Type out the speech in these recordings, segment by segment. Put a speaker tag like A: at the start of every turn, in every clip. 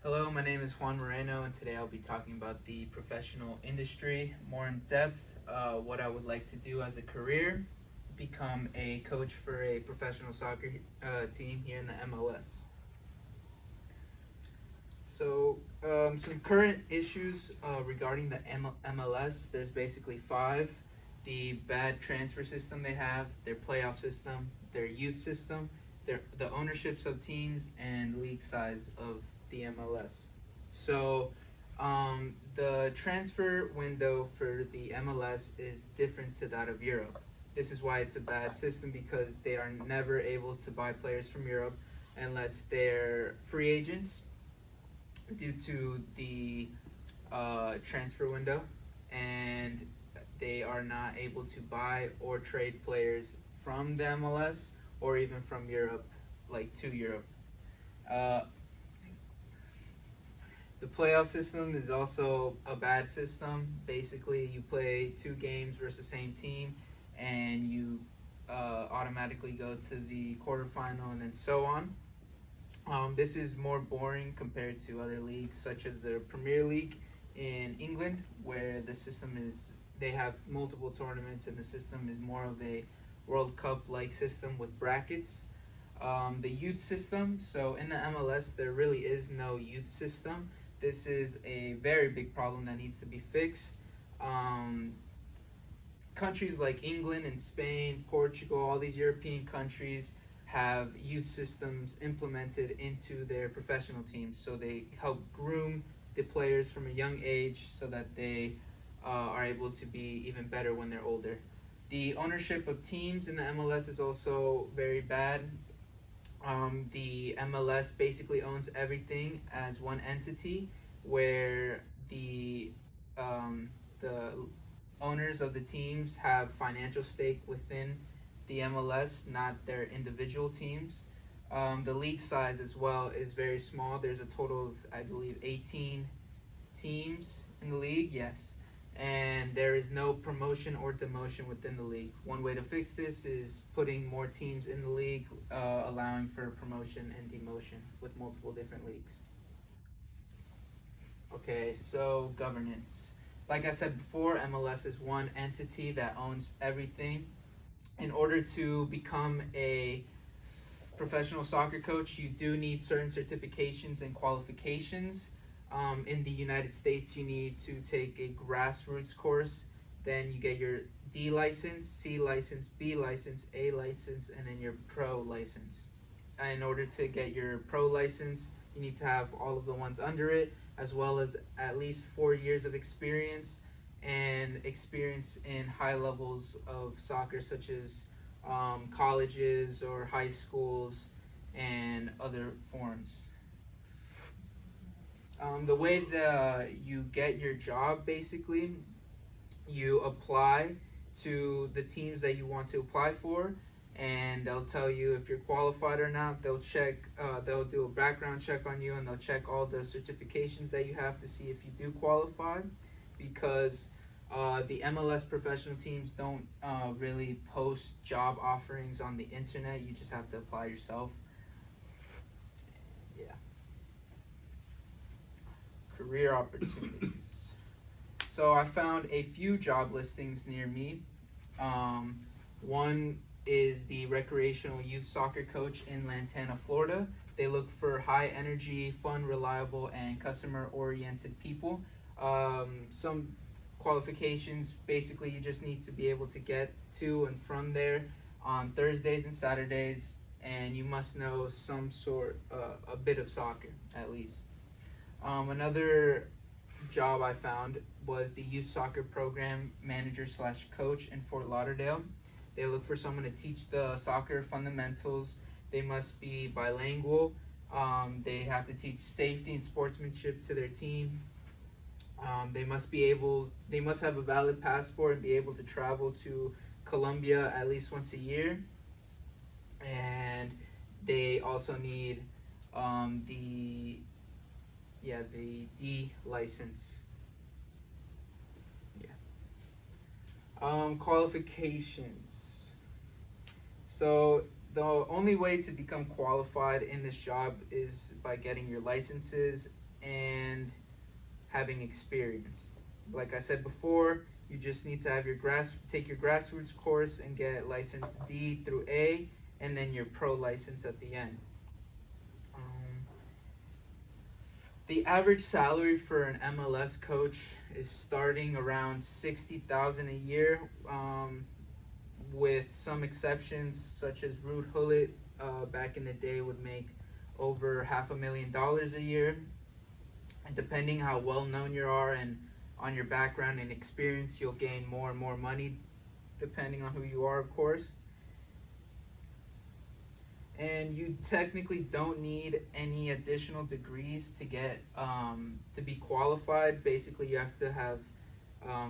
A: Hello, my name is Juan Moreno, and today I'll be talking about the professional industry more in depth. What I would like to do as a career, become a coach for a professional soccer team here in the MLS. Some current issues regarding the MLS. There's basically five: the bad transfer system they have, their playoff system, their youth system, the ownerships of teams, and league size of the MLS. The transfer window for the MLS is different to that of Europe. This is why it's a bad system because they are never able to buy players from Europe unless they're free agents due to the transfer window, and they are not able to buy or trade players from the MLS or even from Europe, like to Europe. Uh, the playoff system is also a bad system. Basically, you play two games versus the same team, and you automatically go to the quarterfinal, and then so on. This is more boring compared to other leagues, such as the Premier League in England, where the system is they have multiple tournaments, and the system is more of a World Cup like system with brackets. The youth system. So in the MLS, there really is no youth system. This is a very big problem that needs to be fixed. Um, Countries like England and Spain, Portugal, all these European countries have youth systems implemented into their professional teams. So they help groom the players from a young age so that they are able to be even better when they're older. The ownership of teams in the MLS is also very bad. The MLS basically owns everything as one entity, where the owners of the teams have financial stake within the MLS, not their individual teams. The league size as well is very small. There's a total of, I believe, 18 teams in the league. Yes. And there is no promotion or demotion within the league. One way to fix this is putting more teams in the league, allowing for promotion and demotion with multiple different leagues. Okay, so governance. Like I said before, MLS is one entity that owns everything. In order to become a professional soccer coach, you do need certain certifications and qualifications. In the United States, you need to take a grassroots course. Then you get your D license, C license, B license, A license, and then your pro license. In order to get your pro license, you need to have all of the ones under it, as well as at least 4 years of experience and experience in high levels of soccer, such as colleges or high schools and other forms. The way that you get your job, basically, you apply to the teams that you want to apply for, and they'll tell you if you're qualified or not. They'll do a background check on you, and they'll check all the certifications that you have to see if you do qualify, because the MLS professional teams don't really post job offerings on the internet. You just have to apply yourself. Yeah. Career opportunities. So I found a few job listings near me. One is the recreational youth soccer coach in Lantana, Florida. They look for high energy, fun, reliable, and customer oriented people. Some qualifications: basically, you just need to be able to get to and from there on Thursdays and Saturdays, and you must know a bit of soccer at least. Another job I found was the youth soccer program manager slash coach in Fort Lauderdale. They look for someone to teach the soccer fundamentals. They must be bilingual. They have to teach safety and sportsmanship to their team. They must have a valid passport and be able to travel to Colombia at least once a year. And they also need the D license. Yeah. Qualifications. So the only way to become qualified in this job is by getting your licenses and having experience. Like I said before, you just need to have take your grassroots course and get license D through A, and then your pro license at the end. The average salary for an MLS coach is starting around 60,000 a year, with some exceptions such as Ruud Gullit back in the day would make over $500,000 a year. And depending how well known you are and on your background and experience, you'll gain more and more money depending on who you are, of course. And you technically don't need any additional degrees to get to be qualified. Basically, you have to have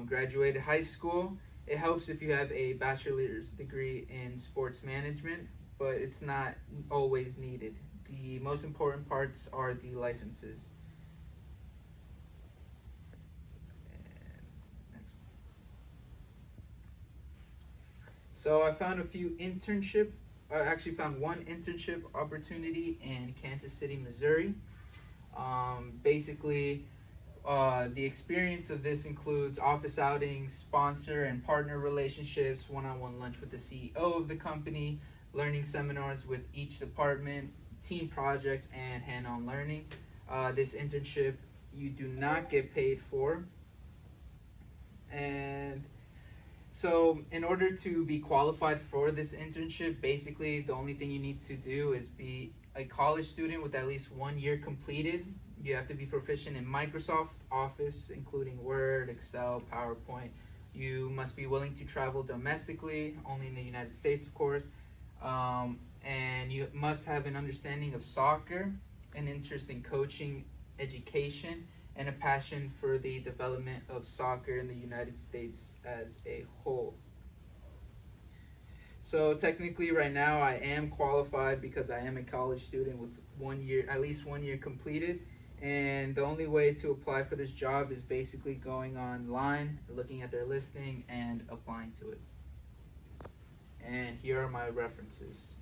A: graduated high school. It helps if you have a bachelor's degree in sports management, but it's not always needed. The most important parts are the licenses. So I found I actually found one internship opportunity in Kansas City, Missouri. Basically, the experience of this includes office outings, sponsor and partner relationships, one-on-one lunch with the CEO of the company, learning seminars with each department, team projects, and hand-on learning. This internship you do not get paid for. And so, in order to be qualified for this internship, basically the only thing you need to do is be a college student with at least 1 year completed. You have to be proficient in Microsoft Office, including Word, Excel, PowerPoint. You must be willing to travel domestically, only in the United States, of course. And you must have an understanding of soccer, an interest in coaching, education, and a passion for the development of soccer in the United States as a whole. So technically right now I am qualified because I am a college student with 1 year, at least 1 year completed. And the only way to apply for this job is basically going online, looking at their listing, and applying to it. And here are my references.